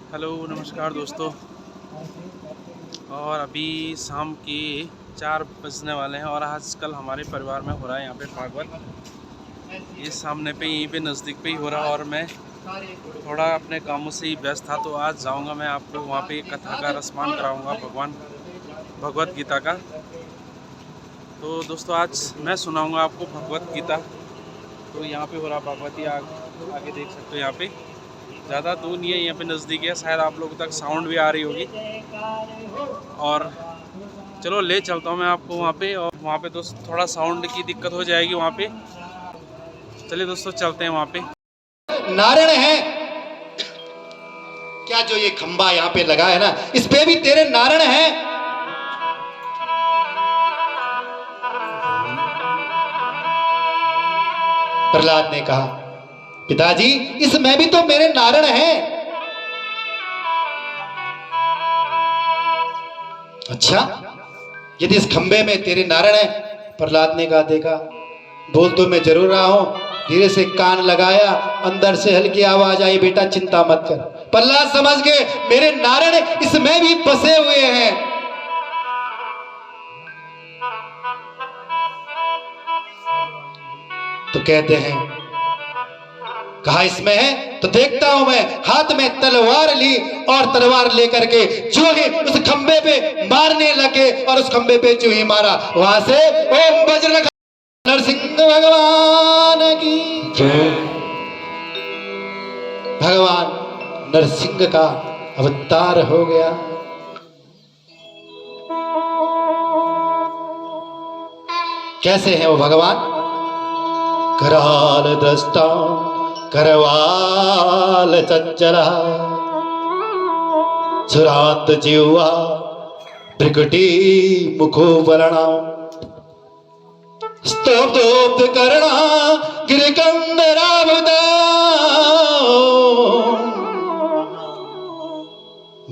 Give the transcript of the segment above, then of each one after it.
Hello नमस्कार दोस्तों। और अभी शाम के 4 बजने वाले हैं और आजकल हमारे परिवार में हो रहा है यहाँ पे भागवत। ये सामने पे यहीं पे नज़दीक पे ही हो रहा है और मैं थोड़ा अपने कामों से ही व्यस्त था, तो आज जाऊँगा मैं आपको वहाँ पे कथा का रसमान कराऊँगा भगवान भगवत गीता का। तो दोस्तों आज मैं सुनाऊँगा आपको भगवत गीता। तो यहाँ पे हो रहा भगवती आगे देख सकते हो। यहाँ पे ज़्यादा दूर नहीं है, यहाँ पे नज़दीक है। शायद आप लोगों तक साउंड भी आ रही होगी। और चलो ले चलता हूँ मैं आपको वहाँ पे। और वहाँ पे दोस्त थोड़ा साउंड की दिक्कत हो जाएगी वहाँ पे। चलिए दोस्तों चलते हैं वहाँ पे। नारायण है क्या जो ये खंबा यहाँ पे लगा है ना, इस पे भी तेरे नारायण है। प्रहलाद ने कहा पिताजी इसमें भी तो मेरे नारायण हैं। अच्छा यदि इस खंबे में तेरे नारायण है, प्रहलाद ने कहा देखा बोल तो मैं जरूर रहा हूं। धीरे से कान लगाया, अंदर से हल्की आवाज आई बेटा चिंता मत कर। प्रहलाद समझ गए मेरे नारायण इसमें भी बसे हुए हैं। तो कहते हैं कहा इसमें है तो देखता हूं मैं। हाथ में तलवार ली और तलवार लेकर के जो ही उस खंबे पे मारने लगे और उस खंबे पे जो ही मारा, वहां से ओम बजरंग नरसिंह भगवान की जय। भगवान नरसिंह का अवतार हो गया। कैसे हैं वो भगवान? कराल दृष्टा करवाल चंचला सुरात जीवा भृकुटी मुखो वरणा स्तोप्त करना गिरिकंदरावदा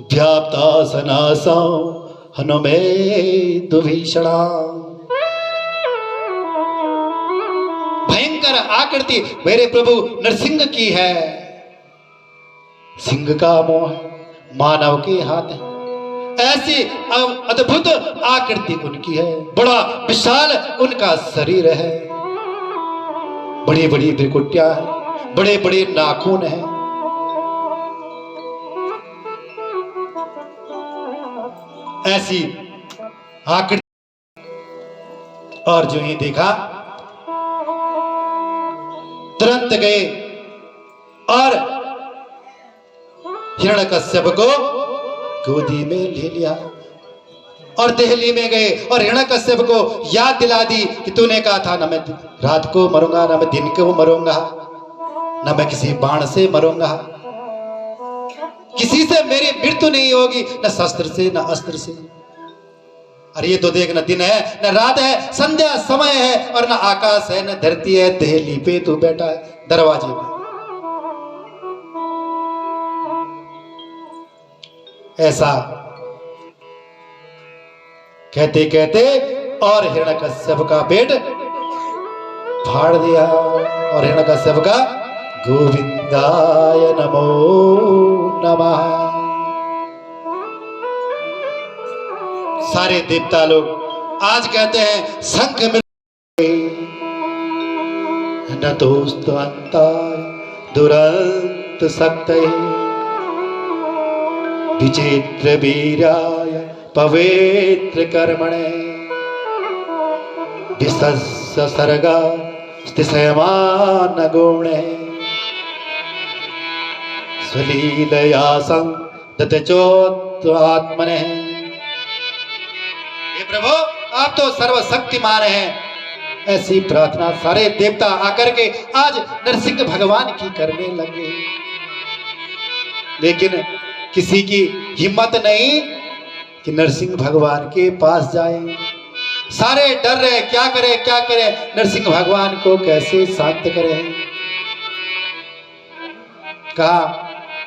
व्याप्ता सनासा हनुमे दुभीषणा। भयंकर आकृति मेरे प्रभु नरसिंह की है। सिंह का मोह मानव के हाथ है। ऐसी अद्भुत आकृति उनकी है। बड़ा विशाल उनका शरीर है। बड़ी बड़ी भ्रिकुटियां हैं, बड़े बड़े नाखून हैं। ऐसी आकृति। और जो ही देखा तुरंत गए और हिरण्यकश्यप को गोदी में ले लिया और दिल्ली में गए और हिरण्यकश्यप को याद दिला दी कि तूने कहा था ना मैं रात को मरूंगा, ना मैं दिन को मरूंगा, ना मैं किसी बाण से मरूंगा, किसी से मेरी मृत्यु नहीं होगी, न शस्त्र से न अस्त्र से। अरे ये तो देख न दिन है न रात है, संध्या समय है और न आकाश है न धरती है। दहली पे तू बैठा है दरवाजे में। ऐसा कहते कहते और हिरण्यकश्यप का पेट फाड़ दिया और हिरण्यकश्यप का गोविंदाय नमो नमः। सारे देवता लोग आज कहते हैं शंख में न दोस्त अंताय दुरंत सक्तये विचित्र वीराय पवित्र कर्मणे विशस्य सर्गा स्तिशयमान गुणे स्वलीलया संदत आत्मने। प्रभु आप तो सर्वशक्तिमान हैं। ऐसी प्रार्थना सारे देवता आकर के आज नरसिंह भगवान की करने लगे। लेकिन किसी की हिम्मत नहीं कि नरसिंह भगवान के पास जाए। सारे डर रहे क्या करे क्या करे, नरसिंह भगवान को कैसे शांत करें। कहा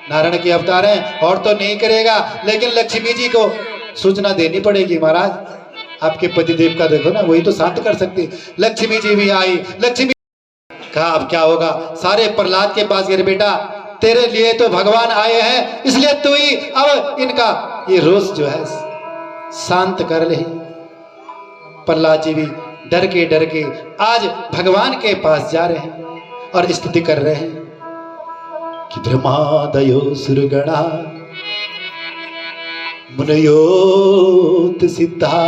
नारायण के अवतार हैं और तो नहीं करेगा, लेकिन लक्ष्मी जी को सूचना देनी पड़ेगी। महाराज आपके पतिदेव का देखो ना, वही तो शांत कर सकती। लक्ष्मी जी भी आई। लक्ष्मी कहा अब क्या होगा। सारे प्रहलाद के पास गए बेटा तेरे लिए तो भगवान आए हैं, इसलिए तू ही भी अब इनका ये रोष जो है शांत कर ले। प्रहलाद जी भी डर के आज भगवान के पास जा रहे हैं और स्तुति कर रहे हैं कि ब्रह्मादयो सुरगणा मुनयोत सिद्धा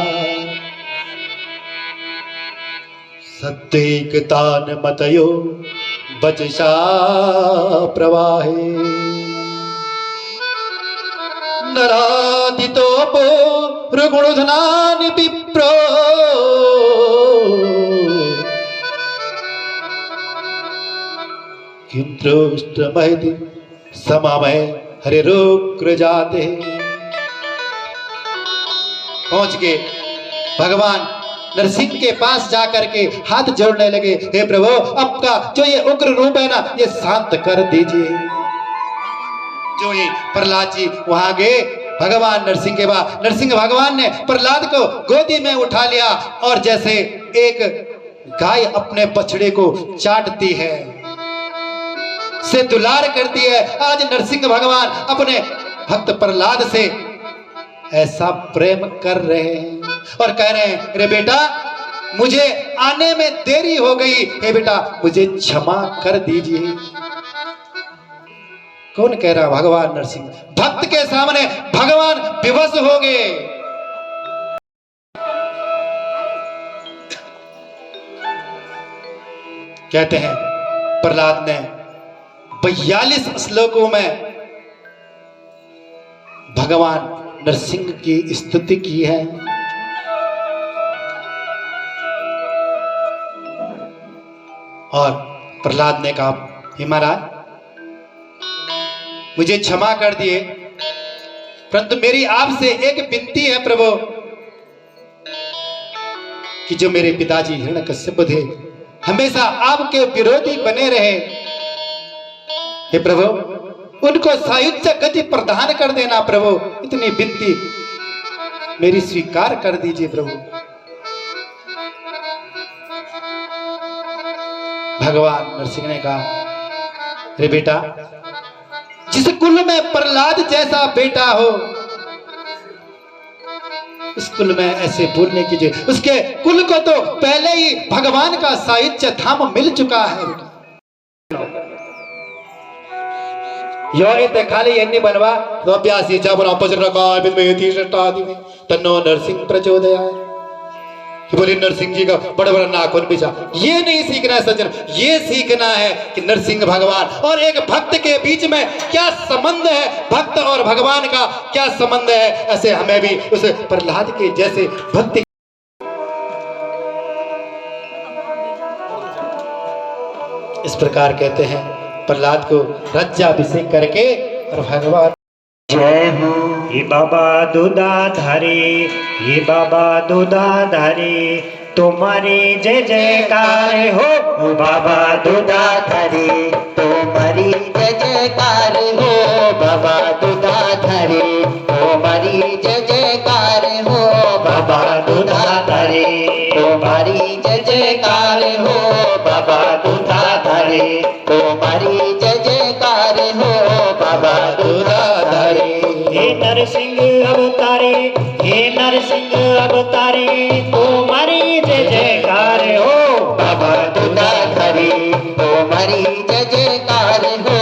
सत्वैकतान मतयो वचसा प्रवाहे नरादितोपो ऋगुणधनानि विप्रो किं दृष्टमहति समामय हरिरुग्र जाते। पहुंच के भगवान नरसिंह के पास जाकर के हाथ जोड़ने लगे, हे प्रभु आपका जो ये उग्र रूप है ना ये शांत कर दीजिए। जो ही प्रहलाद जी वहां गए भगवान नरसिंह के बाद नरसिंह भगवान ने प्रहलाद को गोदी में उठा लिया और जैसे एक गाय अपने बछड़े को चाटती है से दुलार करती है, आज नरसिंह भगवान अपने भक्त प्रहलाद से ऐसा प्रेम कर रहे हैं और कह रहे हैं, रे बेटा मुझे आने में देरी हो गई, हे बेटा मुझे क्षमा कर दीजिए। कौन कह रहा? भगवान नरसिंह। भक्त के सामने भगवान विवश हो गए। कहते हैं प्रहलाद ने 42 श्लोकों में भगवान नरसिंह की स्तुति की है। और प्रहलाद ने कहा, हे महाराज मुझे क्षमा कर दिए, परंतु मेरी आपसे एक विनती है प्रभु कि जो मेरे पिताजी हिरण्यकश्यप थे हमेशा आपके विरोधी बने रहे, हे प्रभु उनको सायुज्य गति प्रदान कर देना प्रभु, इतनी विनती मेरी स्वीकार कर दीजिए प्रभु। भगवान नरसिंह ने कहा, रे बेटा जिस कुल में प्रहलाद जैसा बेटा हो उस कुल में ऐसे बोलने की जो उसके कुल को तो पहले ही भगवान का साहित्य धाम मिल चुका है। यो खाली एन्नी बनवा तो अभ्यासी चाबुरा पजरका विद्मेति श्रेष्ठादि में तन्नो नरसिंह प्रचोदयाय। बोले नरसिंह जी का बड़ा बड़ा नाखून बिछा, ये नहीं सीखना है सज्जन, ये सीखना है कि नरसिंह भगवान और एक भक्त के बीच में क्या संबंध है, भक्त और भगवान का क्या संबंध है। ऐसे हमें भी उस प्रहलाद के जैसे भक्ति। इस प्रकार कहते हैं प्रहलाद को राज्याभिषेक करके और भगवान जय हो हे बाबा दूधाधारी, हे बाबा दूधाधारी, तुम्हारी जय जयकार हो ओ बाबा दूधाधारी, तुम्हारी जय जयकार हो बाबा दूधाधारी, तुम्हारी जय जयकार हो बाबा दूधाधारी, तुम्हारी जय जयकार हो बाबा दूधाधारी, तुम्हारी जय जयकार हो बाबा दूधाधारी। हे नरसिंह अवतारे, हे नरसिंह अवतारे, तुम्हारी जय जयकार हो बाबा दूधाधारी, तुम्हारी जय जयकार हो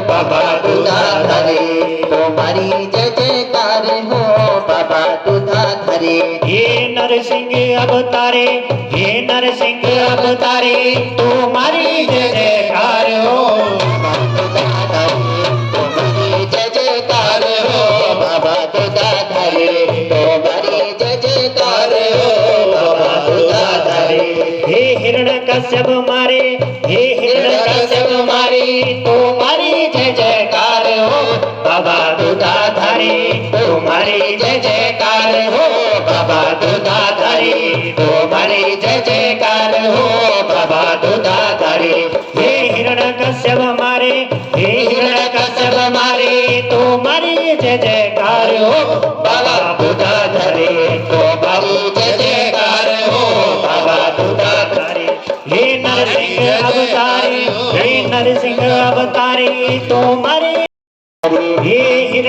बाबा दूधाधारी, तुम्हारी जय जयकार हो बाबा दूधाधारी। हे नरसिंह अवतारे, हे नरसिंह अवतारे, तुम्हारी जय जयकार हो बाबा दूधाधारी, तुम्हारी जय जयकार हो बाबा दूधाधारी, तुम्हारी जय जयकार हो बाबा दूधाधारी। हे हिरण्यकश्यप मारे, हे हिरण्यकश्यप मारे, तुम्हारी जय जयकार हो बाबा दूधाधारी, तुम्हारी जय जयकार हो बाबा दूधाधारी, तुम्हारी जय जयकार हो बाबा दूधाधारी। हे हिरण्यकश्यप मारे, हे हिरण्यकश्यप मारे, तुम्हारी जय जयकार हो बाबा दूधाधारी, तुम्हारी जय जयकार हो बाबा दूधाधारी। हे नरसिंह अवतारी, हे नरसिंह अवतारी, तुम्हारी हे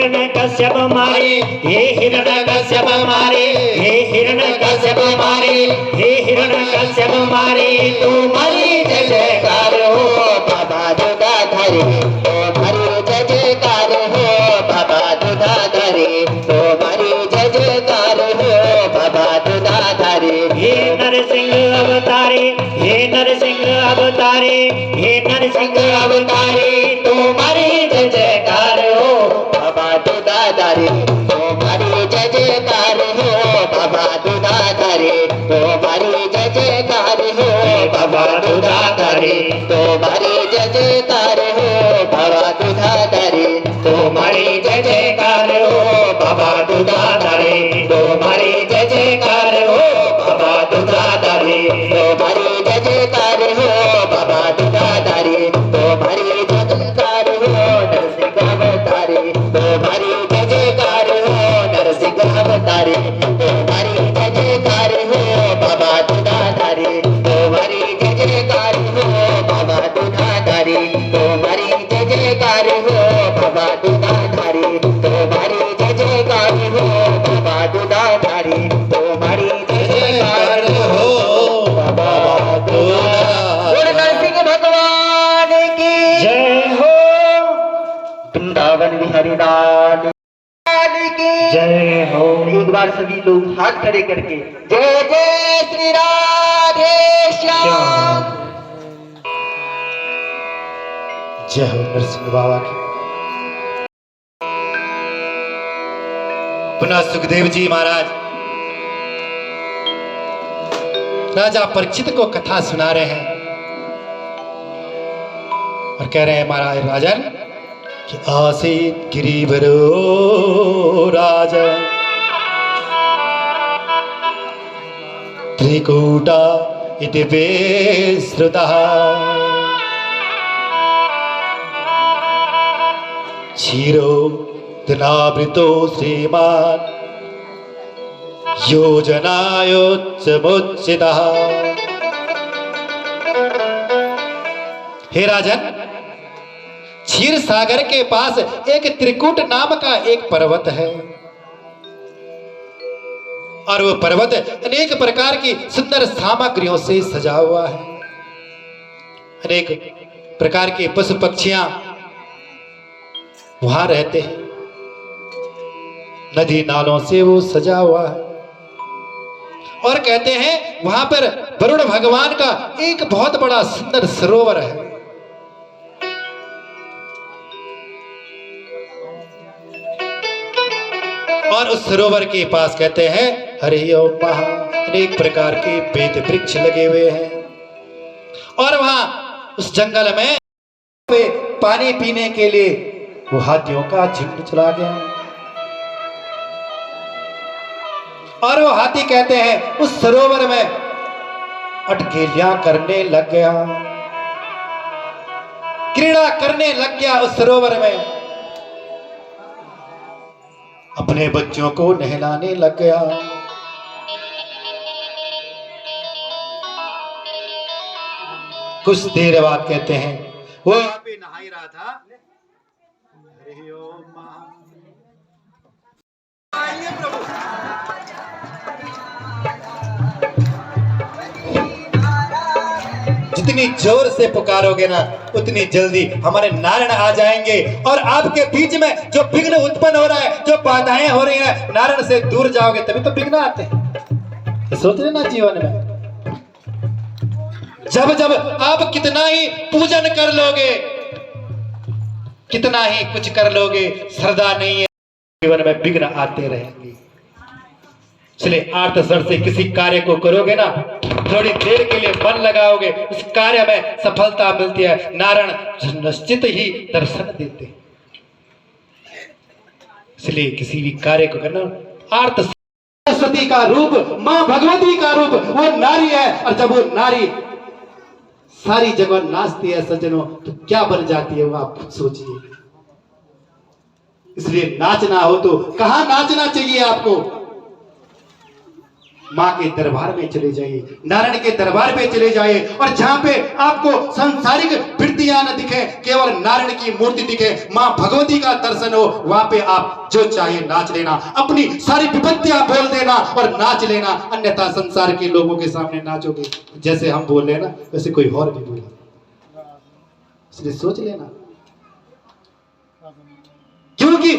हिरण्यकश्यप मारे, हे हिरण्यकश्यप मारे, हे हिरण्यकश्यप मारे, हे हिरण्यकश्यप मारे, तुम्हारी जय जयकार हो बाबा दुधाधारी, तुम्हारी जय जयकार हो बाबा दुधाधारी, तुम्हारी जय जयकार हो बाबा दुधाधारी। हे नरसिंह अवतारे, हे नरसिंह अवतारे, हे नरसिंह अवतारे, तुम्हारी जय जयकार हो बाबा दुधाधारी, तुम्हारी जय जयकार हो बाबा दुधाधारी, तुम्हारी जय जयकार हो बाबा दुधाधारी, तुम्हारी जय जयकार हो बाबा दुधाधारी, तुम्हारी जय जयकार हो बाबा दुधाधारी, तुम्हारी जय जयकार हो बाबा दुधाधारी, तुम्हारी जय जयकार हो बाबा दुधाधारी, तुम्हारी जय जयकार हो नरसिंह अवतारी, तुम्हारी जय जयकार हो नरसिंह अवतारी, तुम्हारी जय जयकार हो बाबा दुधाधारी, तुम्हारी जय जयकार हो बाबा दुधाधारी, तुम्हारी जय जयकार हो बाबा दुधाधारी, तुम्हारी जय जयकार हो बाबा दुधाधारी, तुम्हारी जय जयकार हो बाबा दुधाधारी। नरसिंह भगवान की जय हो, वृंदावन बिहारी लाल की जय हो। एक बार सभी लोग हाथ खड़े करके जय जय श्री राधे श्याम। जय हो नरसिंह बाबा की। पुनः सुखदेव जी महाराज राजा परीक्षित को कथा सुना रहे हैं और कह रहे हैं महाराज राजन कि आसीत गिरिवरो राजन त्रिकूटा इति विश्रुतः क्षीरो तनावृतो श्रीमान् योजनायोत्समुच्चितः। हे राजन, क्षीर सागर के पास एक त्रिकूट नाम का एक पर्वत है और वो पर्वत अनेक प्रकार की सुंदर सामग्रियों से सजा हुआ है। अनेक प्रकार के पशु पक्षियां वहां रहते हैं, नदी नालों से वो सजा हुआ है और कहते हैं वहां पर वरुण भगवान का एक बहुत बड़ा सुंदर सरोवर है। और उस सरोवर के पास कहते हैं हरि ओम महा अनेक प्रकार के बेत वृक्ष लगे हुए हैं और वहां उस जंगल में पानी पीने के लिए वो हाथियों का झुंड चला गया और वो हाथी कहते हैं उस सरोवर में अटकेलियां करने लग गया, क्रीड़ा करने लग गया उस सरोवर में, अपने बच्चों को नहलाने लग गया। कुछ देर बाद कहते हैं वो नहा ही रहा था। हरि ओम प्रभु जितनी जोर से पुकारोगे ना उतनी जल्दी हमारे नारायण आ जाएंगे और आपके बीच में जो विघ्न उत्पन्न हो रहा है, जो बाधाएं हो रही हैं, नारायण से दूर जाओगे तभी तो विघ्न आते हैं। तो सोच लेना जीवन में जब जब आप कितना ही पूजन कर लोगे, कितना ही कुछ कर लोगे, श्रद्धा नहीं है, जीवन में विघ्न आते रहेंगे। इसलिए आर्त स्वर से किसी कार्य को करोगे ना, थोड़ी देर के लिए मन लगाओगे, उस कार्य में सफलता मिलती है। नारायण निश्चित ही दर्शन देते हैं। इसलिए किसी भी कार्य को करना, आर्त सरस्वती का रूप, मां भगवती का रूप वो नारी है और जब वो नारी सारी जगह नाचती है सज्जनों, तो क्या बन जाती है वो आप खुद सोचिए। इसलिए नाचना हो तो कहां नाचना चाहिए आपको? माँ के दरबार में चले जाइए, नारायण के दरबार में चले जाइए, और जहाँ पे आपको सांसारिक वृत्तियां न दिखे, केवल नारायण की मूर्ति दिखे, माँ भगवती का दर्शन हो, वहां पे आप जो चाहे नाच लेना, अपनी सारी विपत्तियां बोल देना और नाच लेना। अन्यथा संसार के लोगों के सामने नाचोगे, जैसे हम बोल रहे ना वैसे कोई और भी बोले, इसलिए सोच लेना। क्योंकि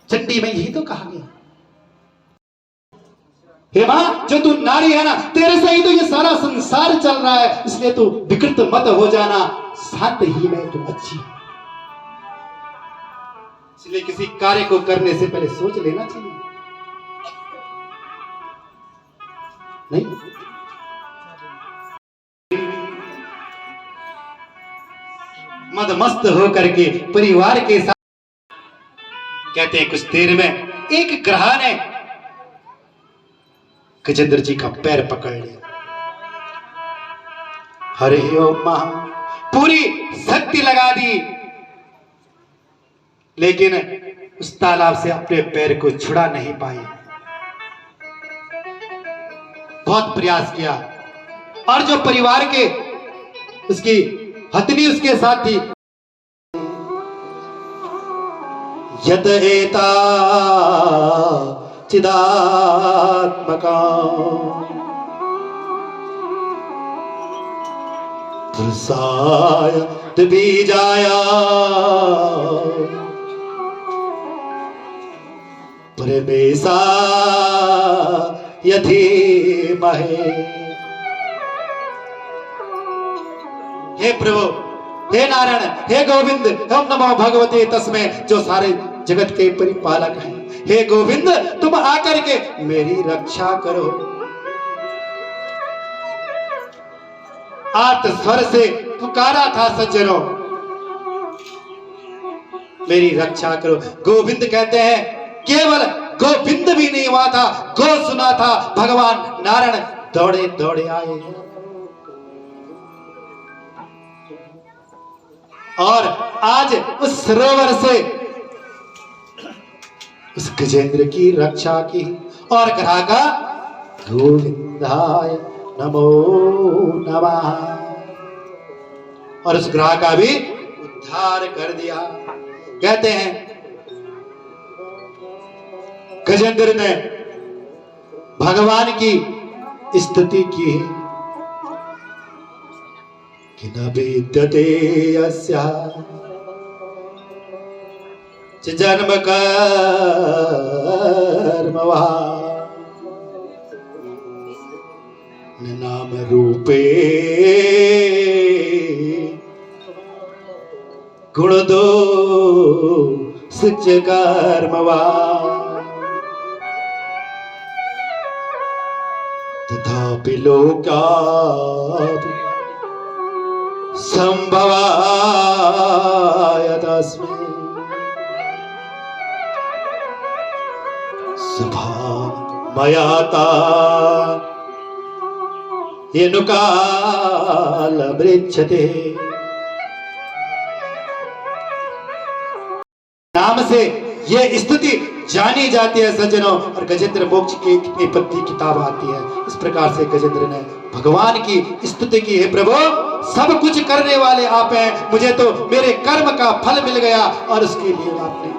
चंडी में यही तो कहा गया, हे मां जो तू नारी है ना, तेरे से ही तो ये सारा संसार चल रहा है, इसलिए तू विकृत मत हो जाना, शांत ही में तू अच्छी है। इसलिए किसी कार्य को करने से पहले सोच लेना चाहिए, नहीं? मदमस्त होकर के परिवार के साथ, कहते हैं कुछ देर में एक ग्रह ने गजेंद्र जी का पैर पकड़ लिया। हरे ओम मां पूरी शक्ति लगा दी, लेकिन उस तालाब से अपने पैर को छुड़ा नहीं पाई। बहुत प्रयास किया, और जो परिवार के उसकी हथनी उसके साथ थी, यत एता चिदात्मका पुरुषाय बीजाया परमेशा यथी महे। हे प्रभु, हे नारायण, हे गोविंद, हम नमो भगवते तस्मै, जो सारे जगत के परिपालक हैं, हे गोविंद तुम आकर के मेरी रक्षा करो। आर्त स्वर से पुकारा था सज्जनों, मेरी रक्षा करो। गोविंद कहते हैं, केवल गोविंद भी नहीं हुआ था, गो सुना था, भगवान नारायण दौड़े दौड़े आए, और आज उस सरोवर से उस गजेंद्र की रक्षा की, और कहा का गोविंदाय नमो नमः, और उस ग्रह का भी उद्धार कर दिया। कहते हैं गजेंद्र ने भगवान की स्तुति की है कि न विद्यते यस्या जन्म कर्म वा नाम रूपे गुण दो सच कर्म वा तथापि लोकापि संभवाय तस्मै मयाता येनुकाल मृच्छते। नाम से ये स्तुति जानी जाती है सज्जनों, और गजेंद्र मोक्ष की कितनी पत्ती किताब आती है। इस प्रकार से गजेंद्र ने भगवान की स्तुति की, है प्रभु सब कुछ करने वाले आप हैं, मुझे तो मेरे कर्म का फल मिल गया, और उसके लिए आपने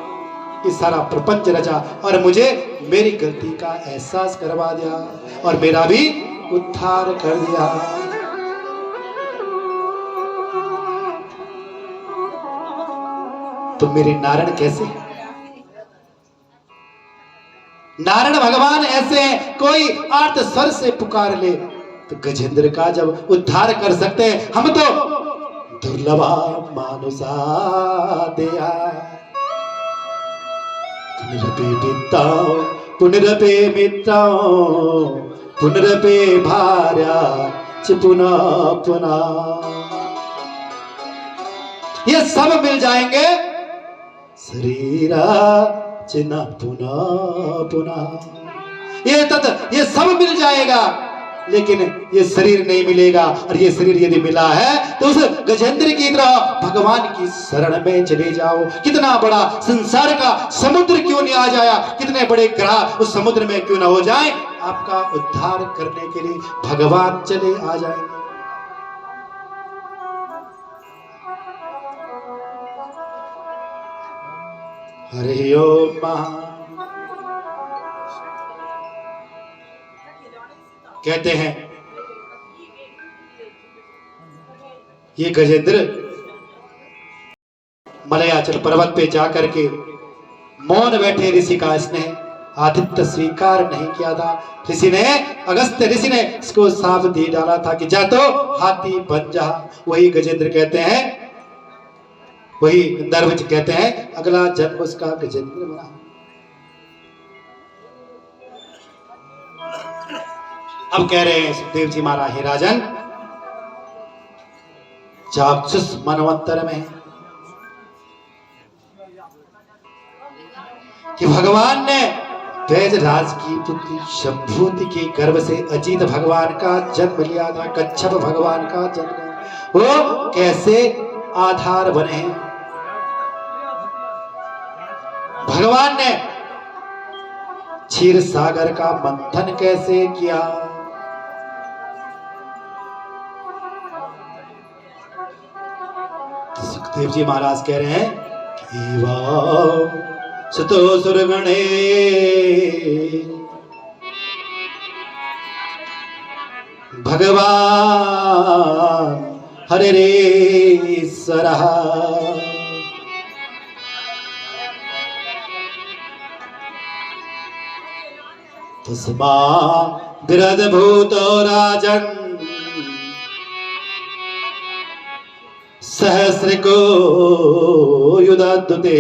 ये सारा प्रपंच रचा, और मुझे मेरी गलती का एहसास करवा दिया, और मेरा भी उद्धार कर दिया। तो मेरे नारायण कैसे हैं? नारायण भगवान ऐसे हैं, कोई आर्त स्वर से पुकार ले तो गजेंद्र का जब उद्धार कर सकते हैं, हम तो दुर्लभा मानुषा दया पुनरपि वित्ताओ पुनरपि मित्राओ पुनरपि भार्या च पुनः पुनः, ये सब मिल जाएंगे, शरीरा चिन्ह पुनः पुनः, ये सब मिल जाएगा, लेकिन ये शरीर नहीं मिलेगा। और ये शरीर यदि मिला है तो उस गजेंद्र की तरह भगवान की शरण में चले जाओ। कितना बड़ा संसार का समुद्र क्यों नहीं आ जाया, कितने कितने बड़े ग्रह उस समुद्र में क्यों ना हो जाएं, आपका उद्धार करने के लिए भगवान चले आ जाएंगे। हरि ओम। कहते हैं ये गजेंद्र मलयाचल पर्वत पे जाकर के मौन बैठे ऋषि का इसने आतिथ्य स्वीकार नहीं किया था। ऋषि ने, अगस्त्य ऋषि ने इसको साफ दे डाला था कि जा तो हाथी बन जा। वही गजेंद्र कहते हैं, वही दर्वज कहते हैं अगला जन्म उसका गजेंद्र बना। अब कह रहे हैं सुखदेव जी महाराज, हे राजन, चाक्षुष मनवंतर में कि भगवान ने बैजराज की पुत्री शंभूति के गर्भ से अजीत भगवान का जन्म लिया था, कच्छप भगवान का जन्म। वो कैसे आधार बने हैं? भगवान ने क्षीर सागर का मंथन कैसे किया? सुखदेव जी महाराज कह रहे हैं कि सतो सुरगणे भगवान हरे रे सरहा। तस्मा विरद भूतो राजन सहस्र को युदाद्दुते।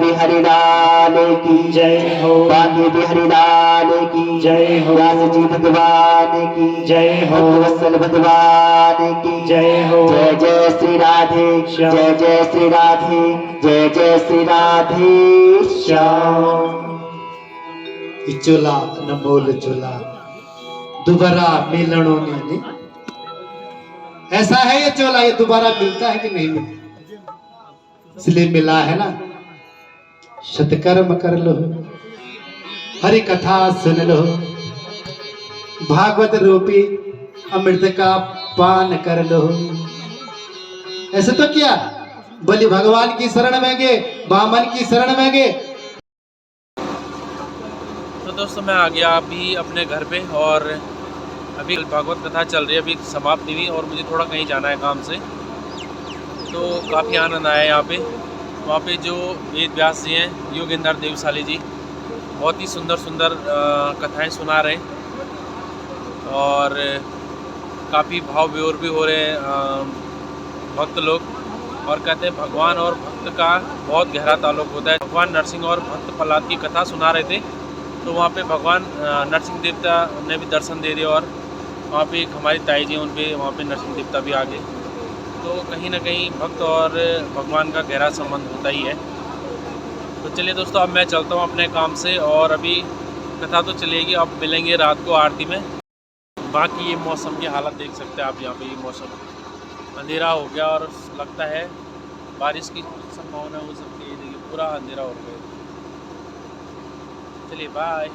बिहारी लाल की जय हो, बांके बिहारी लाल की जय हो, व्यास जी भगवान की जय हो, वत्सल भगवान की जय हो। जय जय श्री राधे, जय जय श्री राधे, जय जय श्री राधे श्याम। चोला नमोल चोला दोबारा मिलनों ने, ऐसा है ये चोला, ये दोबारा मिलता है कि नहीं मिलता? इसलिए मिला है ना। सत्कर्म कर लो, हरि कथा सुन लो, भागवत रूपी अमृत का पान कर लो। ऐसे तो क्या बलि भगवान की शरण में गए, बामन की शरण में गए। तो दोस्तों मैं आ गया अभी अपने घर पे और अभी भागवत कथा चल रही है, अभी समाप्त नहीं हुई और मुझे थोड़ा कहीं जाना है काम से। तो काफ़ी आनंद आया यहाँ पे। वहाँ पे जो वेद व्यास जी हैं, योगेंद्र देवशाली जी, बहुत ही सुंदर सुंदर कथाएं सुना रहे हैं और काफ़ी भाव विभोर भी हो रहे हैं भक्त लोग। और कहते हैं भगवान और भक्त का बहुत गहरा ताल्लुक होता है। भगवान नरसिंह और भक्त प्रहलाद की कथा सुना रहे थे, तो वहाँ पे भगवान नरसिंह देवता ने भी दर्शन दे दिए और वहाँ पे एक हमारी ताई जी उन पे वहाँ पे नरसिंह देवता भी आ गए। तो कहीं ना कहीं भक्त और भगवान का गहरा संबंध होता ही है। तो चलिए दोस्तों, अब मैं चलता हूँ अपने काम से और अभी कथा तो चलेगी, अब मिलेंगे रात को आरती में। बाकी ये मौसम की हालत देख सकते हैं आप यहाँ पे, ये मौसम अंधेरा हो गया और लगता है बारिश की संभावना हो सकती है। देखिए पूरा अंधेरा हो गया। चलिए बाय।